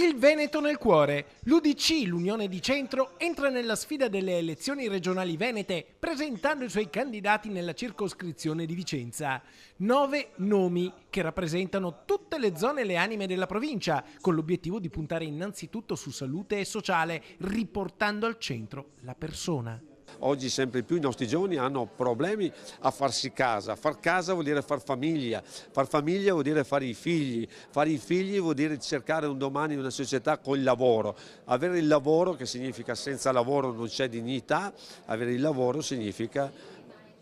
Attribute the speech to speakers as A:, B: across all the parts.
A: Il Veneto nel cuore. L'UDC, l'Unione di Centro, entra nella sfida delle elezioni regionali venete presentando i suoi candidati nella circoscrizione di Vicenza. 9 nomi che rappresentano tutte le zone e le anime della provincia, con l'obiettivo di puntare innanzitutto su salute e sociale, riportando al centro la persona.
B: Oggi sempre più i nostri giovani hanno problemi a farsi casa. Far casa vuol dire far famiglia vuol dire fare i figli vuol dire cercare un domani una società col lavoro. Avere il lavoro, che significa senza lavoro non c'è dignità, avere il lavoro significa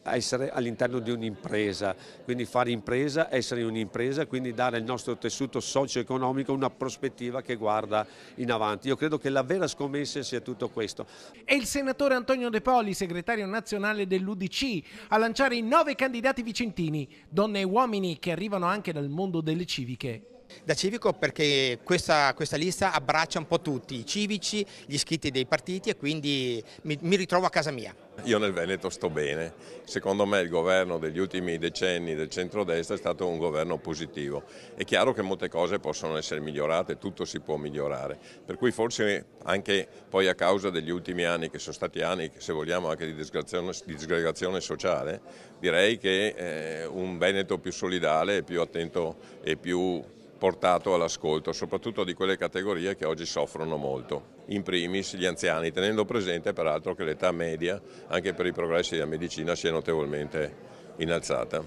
B: essere all'interno di un'impresa, quindi fare impresa, essere un'impresa, quindi dare al nostro tessuto socio-economico una prospettiva che guarda in avanti. Io credo che la vera scommessa sia tutto questo.
A: È il senatore Antonio De Poli, segretario nazionale dell'UDC, a lanciare i 9 candidati vicentini, donne e uomini che arrivano anche dal mondo delle civiche.
C: Da civico perché questa lista abbraccia un po' tutti, i civici, gli iscritti dei partiti, e quindi mi ritrovo a casa mia.
D: Io nel Veneto sto bene, secondo me il governo degli ultimi decenni del centrodestra è stato un governo positivo. È chiaro che molte cose possono essere migliorate, tutto si può migliorare, per cui forse anche poi a causa degli ultimi anni, che sono stati anni, se vogliamo, anche di disgregazione sociale, direi che un Veneto più solidale, più attento e più portato all'ascolto, soprattutto di quelle categorie che oggi soffrono molto, in primis gli anziani, tenendo presente peraltro che l'età media, anche per i progressi della medicina, si è notevolmente innalzata.